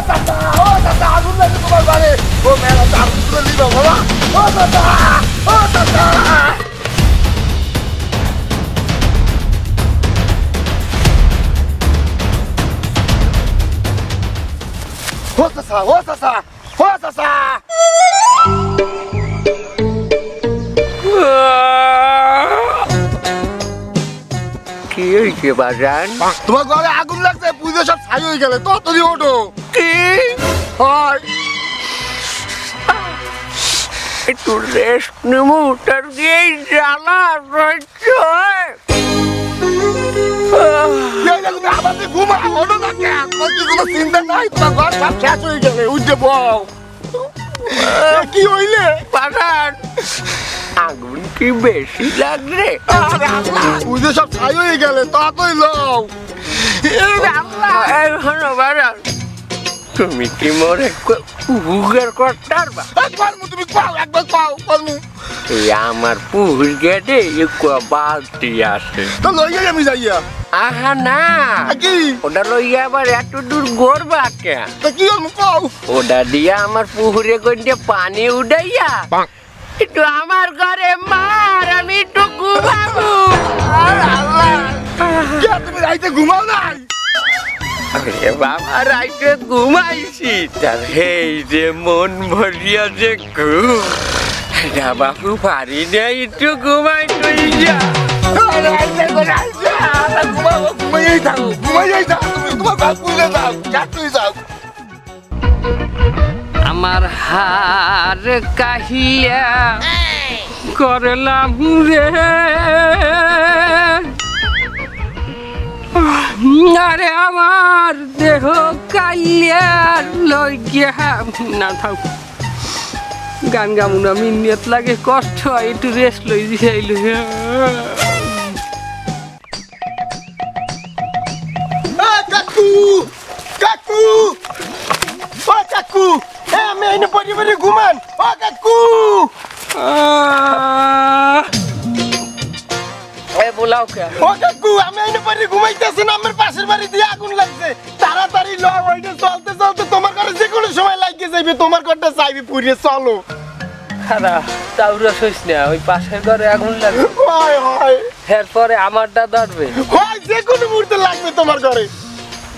চাচা আগুন লাগে তোমার বাড়ি ও মেলা আগুন তুলে নিবা বাবা ও চাচা ও চাচা ও চাচা কি হয়েছে বাজান? তোমার ঘরে আগুন লাগছে, পুজো সব ছাই হয়ে গেলে তো তুমি ওঠো। কি হয় একটু রেস্ট নেবো, তার দিয়েই জ্বালা রয়েছে। তুমি আবার ঘুমাও, ওঠো না কেন? কোনো চিন্তা নাই, তোমার ঘর সব শেষ হয়ে গেলে উঠে বল। কি হইলে বাজান? আগুন কি বেশি লাগছে? পুজো সব ছাই হয়ে গেলে তাড়াতাড়ি লও। বাজান তুমি কি মরে পুহুগের করতার বা? তুমি পাও একবার পাও কর্মু। এই আমার পুহুর গেটে একটু বালতি আছে, তো লইয়া আমি যাইয়া। আহা না, কি ওটা লইয়া আবার এত দূর গড়বা কে? তো কি আমি পাও? ওটা দিয়া আমার পুহুরে গন্ডে পানি উঠাইয়া একটু আমার ঘরে মার, আমি একটু ঘুমাবো। তুমি রাইতে ঘুমাও নাই? আরে বাবা, রাইতে ঘুমাইছি, তার হেই যে মন ভরিয়া যে ঘুম, না বাবু পারি না, একটু ঘুমাই তুই যা। আমার হার কাহিয়া করলাম রে, আরে আমার দেহ কালিয়া লই গিয়া না থাক, গান গামুন আমি নিয়ত লাগে, কষ্ট হয়, একটু রেস্ট লই দিয়েছিল। কাকু কাকু ও কাকু, আমি এনে পরিবারে ঘুমান। ও কাকু বলাও কে? ও কাকু, আমি এনে পরে ঘুমাইতেছি না, আমার পাশের বাড়ি দিয়ে আগুন লাগছে, তাড়াতাড়ি ল। ওইটা চলতে চলতে তোমার ঘরে যে কোনো সময় লাগিয়ে যাইবে, তোমার ঘরটা চাইবে পুড়িয়ে। চলো খারাপ তাউরা সইস না, ওই পাশের ঘরে আগুন লাগবে, হয় হয় এরপরে আমারটা ধরবে, হয় যে কোনো মুহূর্তে লাগবে তোমার ঘরে।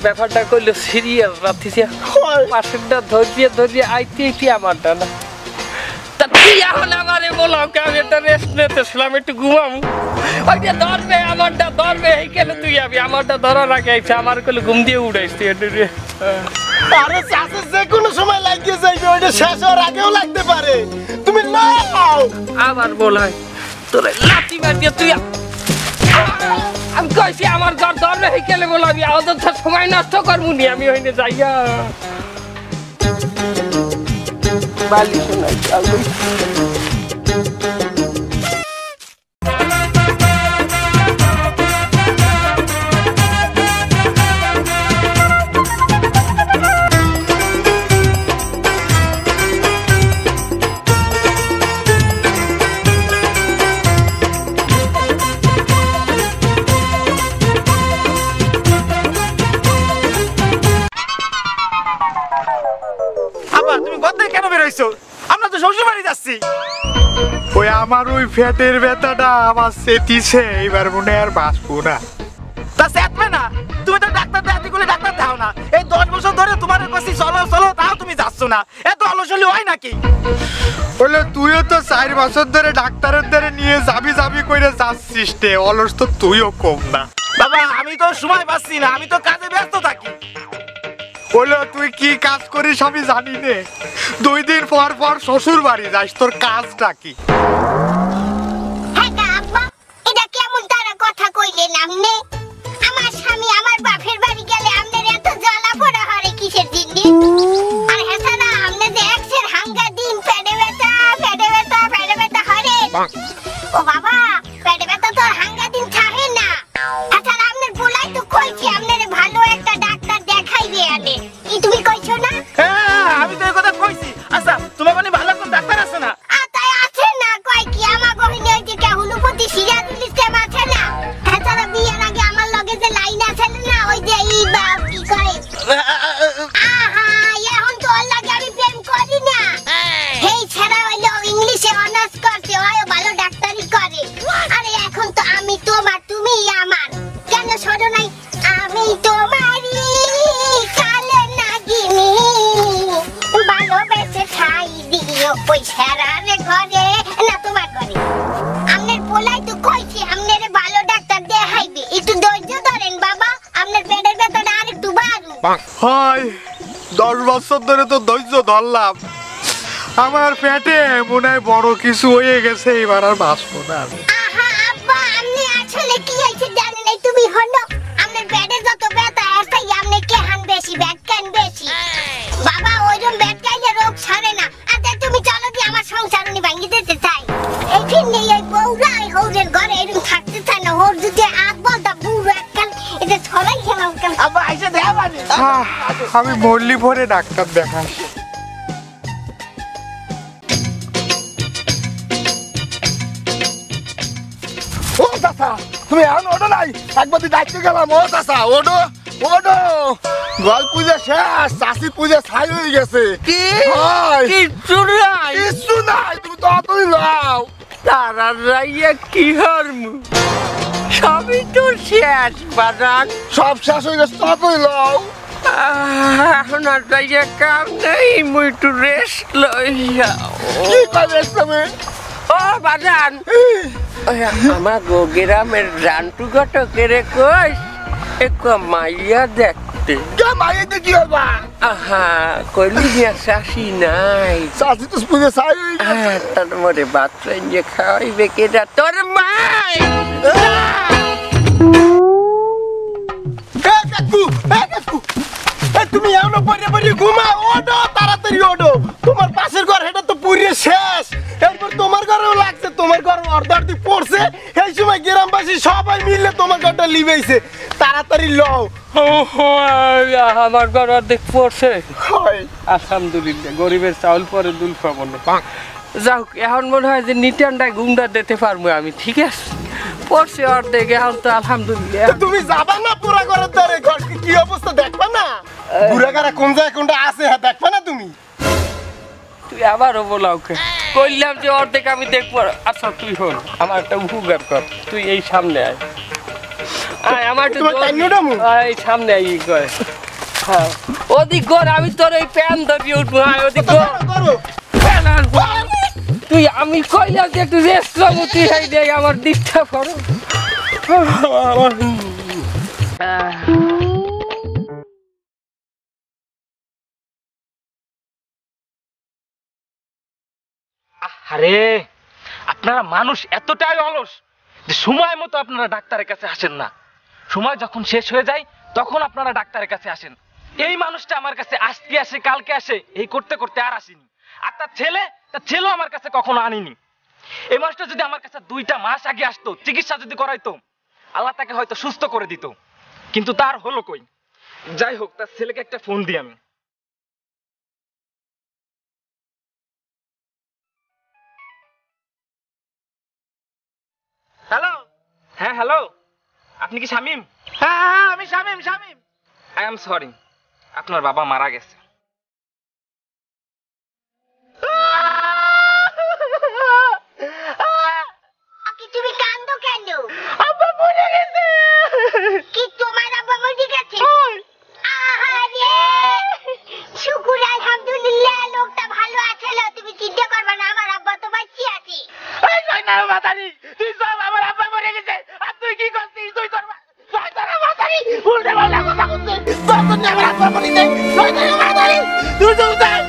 ব্যাপারটা করলো সিরিয়াস রাত্রিছে, পাশেরটা ধরিয়ে ধরিয়ে আইতে কি আমারটা না। তা তুই এখন আমারে বলাও কে? আমি একটা রেস্ট নিতেছিলাম, একটু ঘুমাম, ওইটা ধরবে, আমারটা ধরবে, এই কেন তুই আমি আমারটা ধরার আগে আইছে, আমার কলে ঘুম দিয়ে উঠাইছি। আরে চাষে যে কোনো সময় লাগিয়ে যাইবে, ওইটা শেষ হওয়ার আগেও লাগতে পারে, তুমি নাও। আবার বলাই তোর লাঠি মারিয়ে তুই, আমি কইছি আমার ঘর ধরবে, এই কেলে বলাবি, অযথা সময় নষ্ট করবো নি, আমি ওইনে যাইয়া বালি শোনাই। আমরা তো শ্বশুর বাড়ি যাচ্ছি। ওই আমার ওই ফ্যাটের ব্যথাটা আমার সেটিছে, এইবার মনে আর বাঁচবো না। তা সেটবে না, তুমি তো ডাক্তার দেখাতে গেলে ডাক্তার দাও না। এই 10 বছর ধরে তোমার কাছে চলো চলো, তাও তুমি যাচ্ছ না, এত অলসলি হয় নাকি? বলে তুইও তো 4 বছর ধরে ডাক্তারের ধরে নিয়ে যাবি যাবি করে যাচ্ছিস, অলস তো তুইও কম না। বাবা আমি তো সময় পাচ্ছি না, আমি তো কাজে ব্যস্ত থাকি। বলো তুই কি কাজ করিস আমি জানি নে, 2 দিন পর পর শ্বশুর বাড়ি যাস, তোর কাজটা কি? এটা কেমন তারা কথা কইলেন আপনি? আমার স্বামী আমার বাপের বাড়ি গেলে আপনার এত জ্বালা পোড়া হরে কিসের জন্য? আর হেসানা আপনি যে এক্সের হাঙ্গা দিন পেটে ব্যথা হরে। ও বাবা, পেটে ব্যথা তো হাঙ্গা দিন থাকে না। হেসানা আপনার বলাই তো কইছি আপনারে ভালো একটা ডাক্তার দেখাইবে আনে, কি তুমি কইছো না? হ্যাঁ আমি তো এই কথা কইছি। আচ্ছা তোমার কোন ভালো কোন ডাক্তার আছে না? তাই আছে না, কয় হয় 10 বছর ধরে তো ধৈর্য ধরলাম, আমার পেটে মনে হয় বড় কিছু হয়ে গেছে, এবার আর বাঁচবো না। আহা আব্বা, আপনি আসলে কি হইছে জানেন না? তুমি হলো আপনার পেটে যত ব্যথা আছে, আপনি কেহান বেশি ব্যাট কেন বেশি? বাবা ওইরকম ব্যাট কাইলে রোগ সারে না। আচ্ছা তুমি চলো দি, আমার সংসার উনি ভাঙি দিতে চাই। এই ফিরনি এই বউরা এই হৌরের ঘরে এরকম থাকতে চায় না। হোর যদি আগ বলতা বুড়ো একখান এটা ছড়াই খেলাম কেন? আব্বা আইসা দেখা মানে আমি মরলি ভরে ডাক্তার দেখাস। ও চাচা, তুমি এখন ওঠো নাই, একবার ডাকতে গেলাম। ও চাচা ওঠো ওঠো, গল পূজা শেষ, চাষি পূজা ছাই হয়ে গেছে। কি হয়। কিচ্ছু নাই, কিচ্ছু নাই, তুমি তাড়াতাড়ি লাও। তারা রাইয়া কি হরমু, সবই তো শেষ বাজান। সব শেষ হয়ে গেছে, তাড়াতাড়ি লাও। এখন আর রাইয়া কাম নেই, মুই একটু রেস্ট লইয়া। কি করবে তুমি? ও বাজান, আমার গো গ্রামের রান্টু ঘটকের কইস এক মাইয়া দেখতে। কে মাইতে কি হবা? আহা কইলি দিয়া শাসি নাই, চাষি তো পূজা ছাই হয়ে গেছে। তার মরে বাচ্চা যে খাওয়াইবে কেটা তোর মাই। তুমি এমন পরে পরে ঘুমাও, ওঠো তাড়াতাড়ি ওঠো। তোমার পাশের ঘর এটা তো পুরিয়ে শেষ, এরপর তোমার ঘরেও লাগছে, তোমার ঘর অর্ধার্ধি পড়ছে। এই সময় গ্রামবাসী সবাই মিলে তোমার ঘরটা লিবেইছে, তাড়াতাড়ি লও। আমার ঘর অর্ধেক পড়ছে, হয় আলহামদুলিল্লাহ। গরিবের চাউল পরে দুল পাবো না। যাক, এখন মনে হয় যে নিটানটায় গুমটা দিতে পারবো আমি। ঠিক আছে, পড়ছে অর্ধেক, এখন তো আলহামদুলিল্লাহ। তুমি যাবা না পুরা ঘরের দ্বারে? ঘর কি অবস্থা দেখবা না? পুরা ঘরে কোন জায়গায় কোনটা আছে হ্যাঁ দেখবা না তুমি? তুই আবারও বলাও কে? কইলাম যে অর্ধেক আমি দেখবো। আচ্ছা তুই হল আমার একটা উপকার কর, তুই এই সামনে আয়। আয় আমার একটু তোমার কান্নুটা মু? এই সামনে আয়, ই করে। হ্যাঁ ওদিক কর, আমি তোর এই প্যান ধরিয়ে উঠবো। আয় ওদিক কর। করো। তুই আমি কইলাম যে একটু রেস্ট লবো, তুই এই দেখ আমার ডিস্টার্ব করো। আরে আপনারা মানুষ এতটাই অলস যে সময় মতো আপনারা ডাক্তারের কাছে আসেন না। সময় যখন শেষ হয়ে যায় তখন আপনারা ডাক্তারের কাছে আসেন। এই মানুষটা আমার কাছে আজকে আসে কালকে আসে, এই করতে করতে আর আসেনি। আর তার ছেলেও আমার কাছে কখনো আনিনি। এই মানুষটা যদি আমার কাছে 2টা মাস আগে আসতো, চিকিৎসা যদি করাইতো, আল্লাহ তাকে হয়তো সুস্থ করে দিত, কিন্তু তার হলো কই। যাই হোক, তার ছেলেকে একটা ফোন দিই আমি। হ্যালো। হ্যাঁ হ্যালো, আপনি কি শামিম? হ্যাঁ আমি শামিম। আই এম সরি, আপনার বাবা মারা গেছে। কি তুমি কান্দো কেন? আব্বা মরে গেছে। কি তোমার আব্বা মরে গেছে? আহারে, শুকুর আলহামদুলিল্লাহ, লোকটা ভালো আছে। তুমি চিন্তা করবে না, আমার আব্বা তো বাঁচিয়ে আছে। এই জয়না মাতারি, তুই সব আমার আব্বা মরে গেছে আর তুই কি করছিস? তুই তোর জয়না মাতারি উল্টে পাল্টা কথা বলছিস। তোর জন্য আমার আব্বা মরে গেছে। জয়না মাতারি তুই চুপ থাক।